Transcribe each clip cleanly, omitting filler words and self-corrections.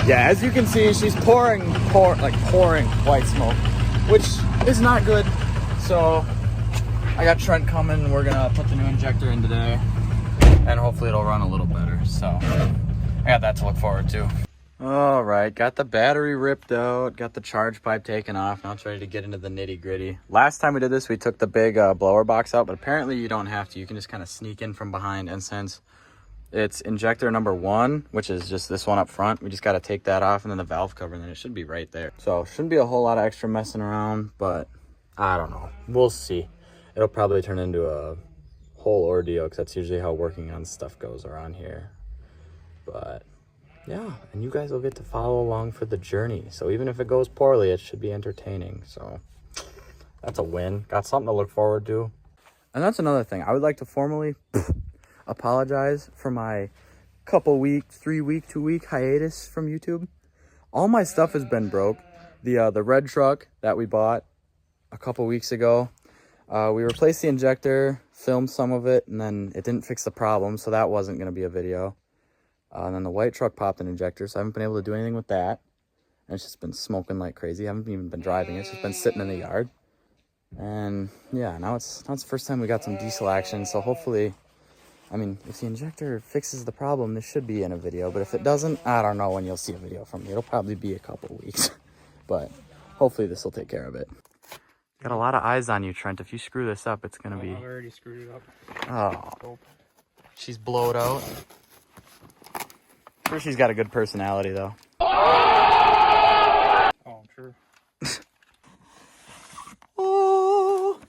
Yeah, as you can see, she's pouring white smoke, which is not good. So I got Trent coming, and we're gonna put the new injector in today, and hopefully it'll run a little better. So I got that to look forward to. All right, got the battery ripped out, got the charge pipe taken off. Now it's ready to get into the nitty gritty. Last time we did this, we took the big blower box out, but apparently you don't have to. You can just kind of sneak in from behind, and since it's injector number 1, which is just this one up front, we just got to take that off, and then the valve cover, and then it should be right there. So shouldn't be a whole lot of extra messing around, but I don't know. We'll see. It'll probably turn into a whole ordeal, because that's usually how working on stuff goes around here. But yeah, and you guys will get to follow along for the journey. So even if it goes poorly, it should be entertaining. So that's a win. Got something to look forward to. And that's another thing. I would like to formally apologize for my 3-week, 2-week hiatus from YouTube. All my stuff has been broke. The red truck that we bought a couple weeks ago, we replaced the injector, filmed some of it, and then it didn't fix the problem, so that wasn't going to be a video. And then the white truck popped an injector, so I haven't been able to do anything with that. And it's just been smoking like crazy. I haven't even been driving. It's just been sitting in the yard. And yeah, now it's the first time we got some diesel action. So hopefully, I mean, if the injector fixes the problem, this should be in a video. But if it doesn't, I don't know when you'll see a video from me. It'll probably be a couple weeks. But hopefully this will take care of it. Got a lot of eyes on you, Trent. If you screw this up, it's going to be... I already screwed it up. Oh. She's blowed out. Sure, she's got a good personality, though. Oh, sure. Oh.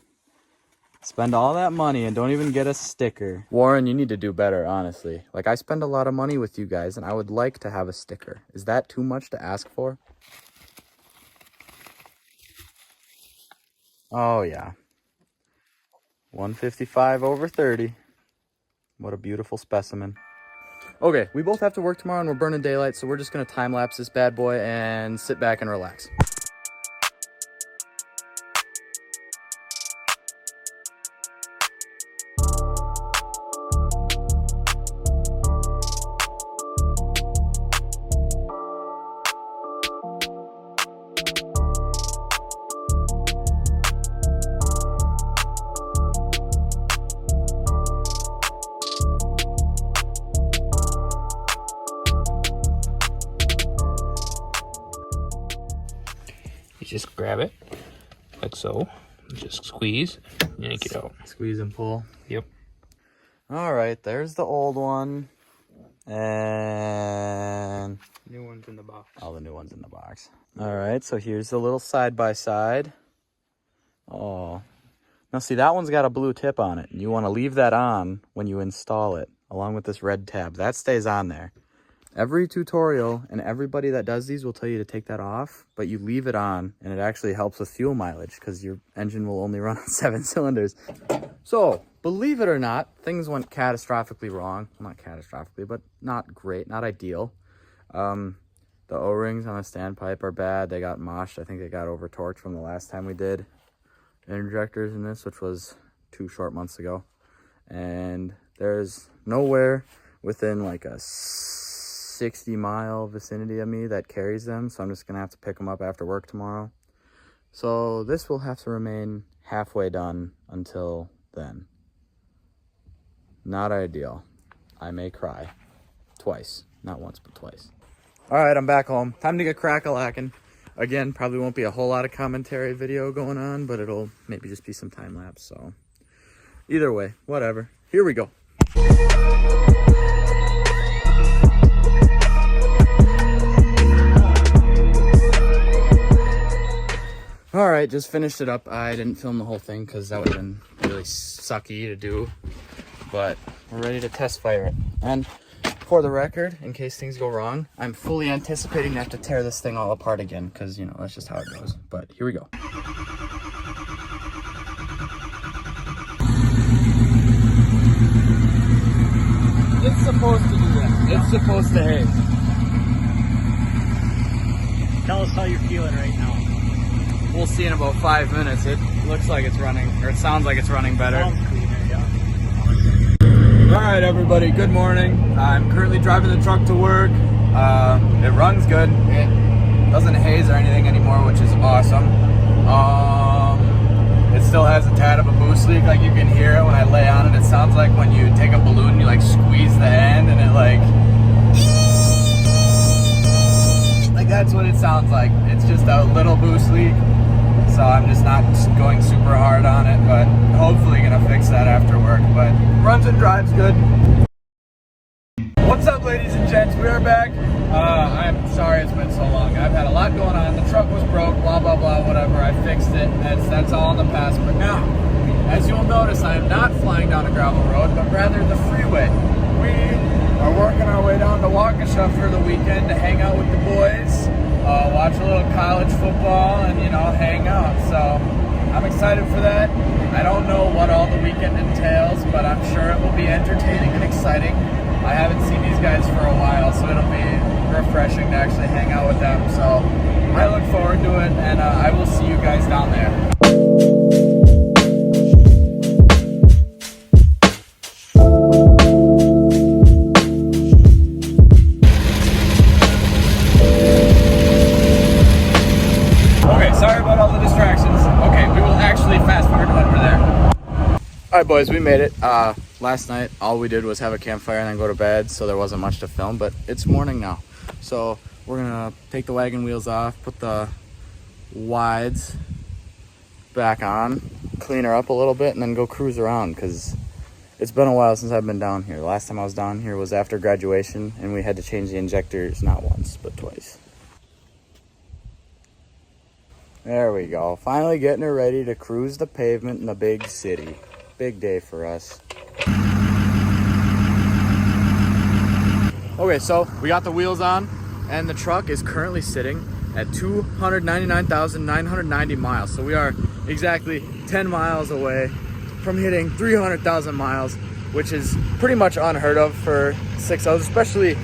Spend all that money and don't even get a sticker. Warren, you need to do better, honestly. Like, I spend a lot of money with you guys, and I would like to have a sticker. Is that too much to ask for? Oh, yeah. 155/30. What a beautiful specimen. Okay, we both have to work tomorrow and we're burning daylight, so we're just gonna time-lapse this bad boy and sit back and relax. You just grab it, like so. Just squeeze, yank it out. Squeeze and pull. Yep. All right, there's the old one. And... New one's in the box. all the new ones in the box. All right, so here's the little side-by-side. Oh. Now see, that one's got a blue tip on it. You want to leave that on when you install it, along with this red tab. That stays on there. Every tutorial and everybody that does these will tell you to take that off, but you leave it on, and it actually helps with fuel mileage because your engine will only run on 7 cylinders. So, believe it or not, things went catastrophically wrong. Well, not catastrophically, but not great, not ideal. The O-rings on the standpipe are bad. They got moshed. I think they got over-torqued from the last time we did injectors in this, which was 2 short months ago. And there's nowhere within like a 60-mile vicinity of me that carries them, so I'm just gonna have to pick them up after work tomorrow. So this will have to remain halfway done until then. Not ideal. I may cry. Twice. Not once, but twice. Alright, I'm back home. Time to get crack-a-lackin'. Again, probably won't be a whole lot of commentary video going on, but it'll maybe just be some time-lapse, so... either way, whatever. Here we go. All right, just finished it up. I didn't film the whole thing because that would have been really sucky to do, but we're ready to test fire it. And for the record, in case things go wrong, I'm fully anticipating to have to tear this thing all apart again because, you know, that's just how it goes. But here we go. It's supposed to do that. It's supposed to hit. Tell us how you're feeling right now. We'll see in about 5 minutes. It looks like it's running, or it sounds like it's running better. All right, everybody, good morning. I'm currently driving the truck to work. It runs good. It doesn't haze or anything anymore, which is awesome. It still has a tad of a boost leak, like you can hear it when I lay on it. It sounds like when you take a balloon, you like squeeze the end and it like that's what it sounds like. It's just a little boost leak. So I'm just not going super hard on it, but hopefully gonna fix that after work. But runs and drives good. What's up, ladies and gents? We are back. I'm sorry it's been so long. I've had a lot going on. The truck was broke, blah, blah, blah, whatever. I fixed it. That's all in the past. But now, as you'll notice, I am not flying down a gravel road, but rather the freeway. We are working our way down to Waca for the weekend to hang out with the boys, watch a little college football, and, you know, hang out. So I'm excited for that. I don't know what all the weekend entails, but I'm sure it will be entertaining and exciting. I haven't seen these guys for a while, so it'll be refreshing to actually hang out with them. So I look forward to it, and I will see you guys down there. Okay, sorry about all the distractions. Okay, we will actually fast forward when we're there. All right, boys, we made it. Last night, all we did was have a campfire and then go to bed, so there wasn't much to film, but it's morning now. So we're gonna take the wagon wheels off, put the wides back on, clean her up a little bit, and then go cruise around, because it's been a while since I've been down here. The last time I was down here was after graduation, and we had to change the injectors not once, but twice. There we go. Finally getting her ready to cruise the pavement in the big city. Big day for us. Okay, so we got the wheels on, and the truck is currently sitting at 299,990 miles. So we are exactly 10 miles away from hitting 300,000 miles, which is pretty much unheard of for 6.0s, especially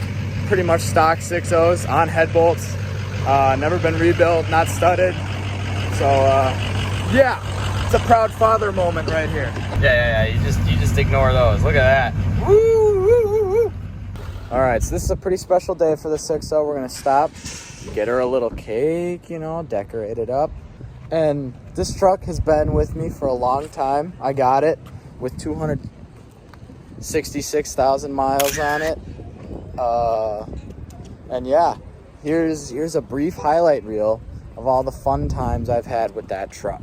pretty much stock 6.0s on head bolts. Never been rebuilt, not studded. So yeah, it's a proud father moment right here. Yeah. You just ignore those. Look at that. Woo, woo, woo, woo. All right, so this is a pretty special day for the 6.0. We're gonna stop, get her a little cake, you know, decorate it up. And this truck has been with me for a long time. I got it with 266,000 miles on it. And yeah, here's a brief highlight reel of all the fun times I've had with that truck.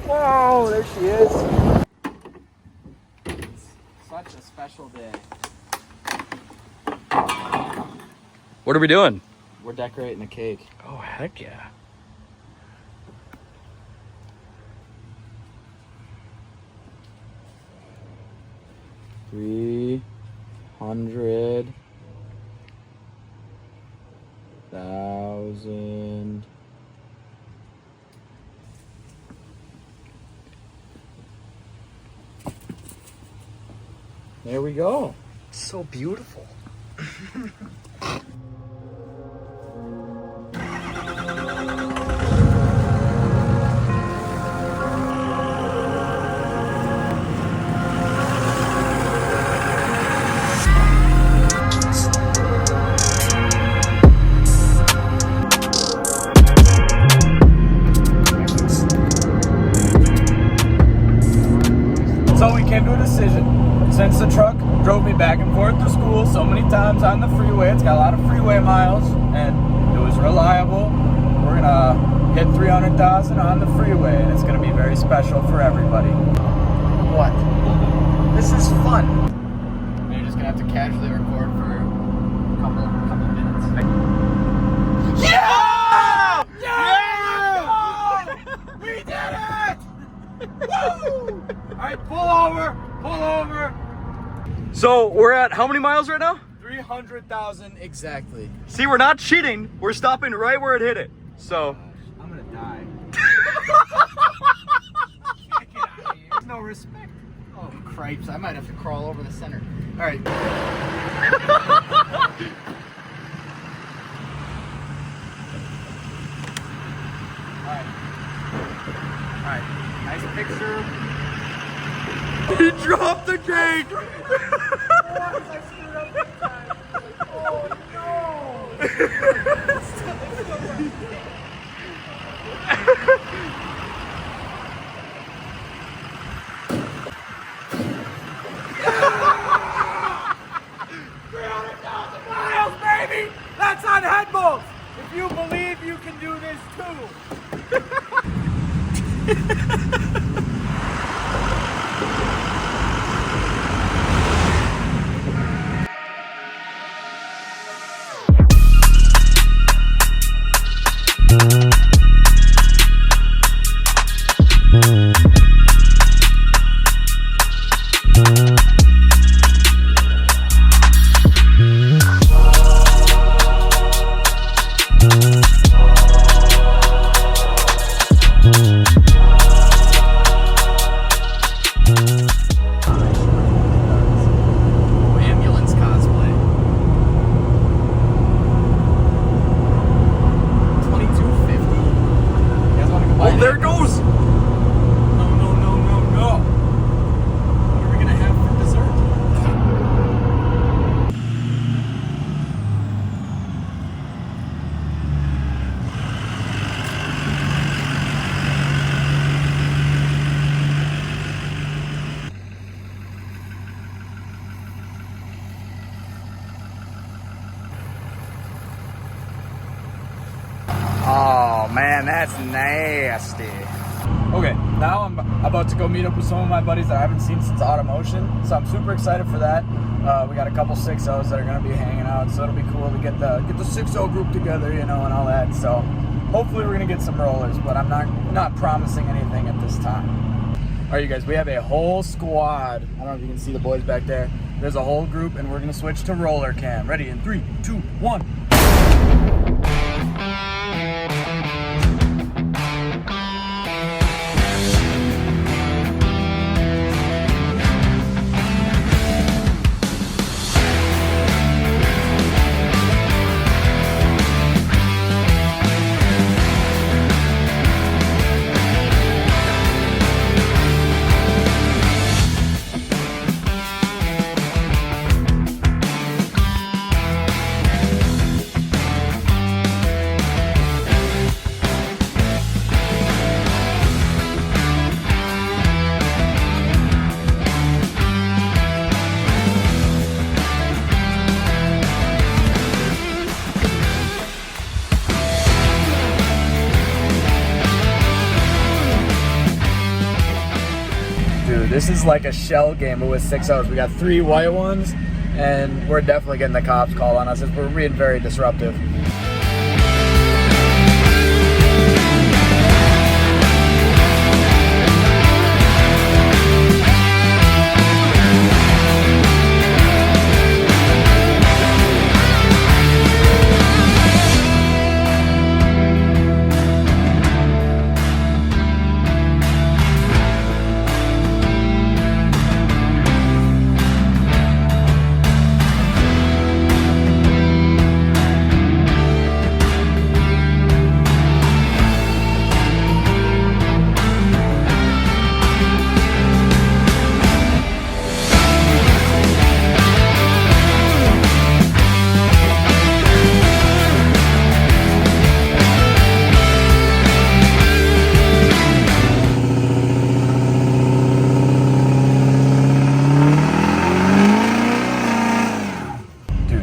Whoa, there she is. It's such a special day. What are we doing? We're decorating a cake. Oh, heck yeah. $300,000. There we go. So beautiful. So we came to a decision. Since the truck drove me back and forth to school so many times on the freeway, it's got a lot of freeway miles, and it was reliable. We're gonna hit 300,000 on the freeway, and it's gonna be very special for everybody. What? This is fun. You're just gonna have to casually record for a couple minutes. Yeah! Yeah! We did it! Woo! Alright, pull over, pull over. So we're at how many miles right now? 300,000 exactly. See, we're not cheating. We're stopping right where it hit it. So I'm gonna die. Get out of here. There's no respect. Oh cripes, I might have to crawl over the center. Alright. Alright, nice picture. He dropped the cake! I screwed up big time. Oh no! miles, baby! That's on head bolts! If you believe you can do this too! There it goes! No, no, no, no, no. What are we gonna have for dessert? Oh man, that's nasty. Okay, now I'm about to go meet up with some of my buddies that I haven't seen since Automotion, so I'm super excited for that. We got a couple 6.0s that are gonna be hanging out, so it'll be cool to get the 6.0 group together, you know, and all that. So hopefully we're gonna get some rollers, but I'm not promising anything at this time. All right, you guys, we have a whole squad. I don't know if you can see the boys back there. There's a whole group, and we're gonna switch to roller cam. Ready in 3, 2, 1. This is like a shell game, but with 6.0s. We got 3 white ones, and we're definitely getting the cops called on us as we're being very disruptive.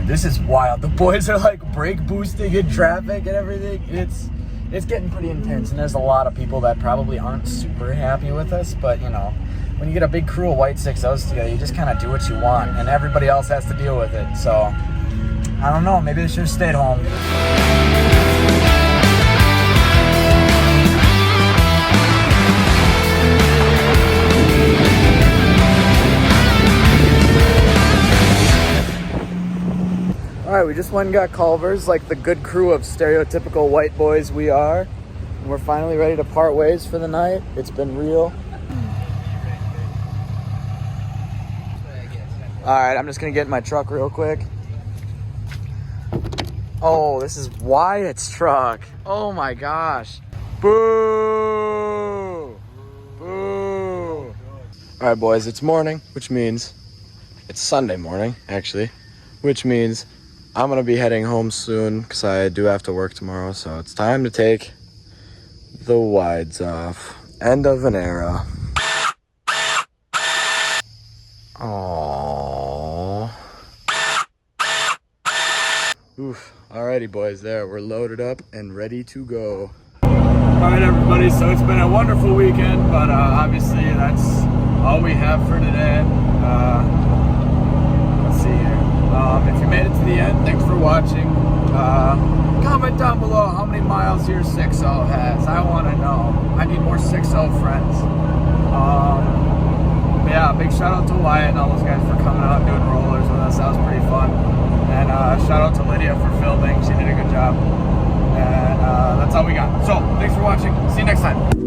This is wild. The boys are like brake boosting in traffic and everything. It's getting pretty intense, and there's a lot of people that probably aren't super happy with us, but you know, when you get a big crew of white 6.0s together, you just kind of do what you want, and everybody else has to deal with it. So I don't know, maybe they should have stayed home. we just went and got Culver's like the good crew of stereotypical white boys we are. And we're finally ready to part ways for the night. It's been real. All right, I'm just gonna get in my truck real quick. Oh, this is Wyatt's truck. Oh my gosh. Boo! Boo! All right, boys, it's morning, which means it's Sunday morning, actually, which means I'm gonna be heading home soon because I do have to work tomorrow. So it's time to take the wides off. End of an era. Aww. Oof. Alrighty, boys, there. We're loaded up and ready to go. Alright, everybody, so it's been a wonderful weekend, but obviously that's all we have for today. Let's see here. If you made it to the end, thanks for watching. Comment down below how many miles your 6.0 has. I want to know. I need more 6.0 friends. But yeah, big shout out to Wyatt and all those guys for coming out and doing rollers with us. That was pretty fun. And shout out to Lydia for filming. She did a good job. And that's all we got. So, thanks for watching. See you next time.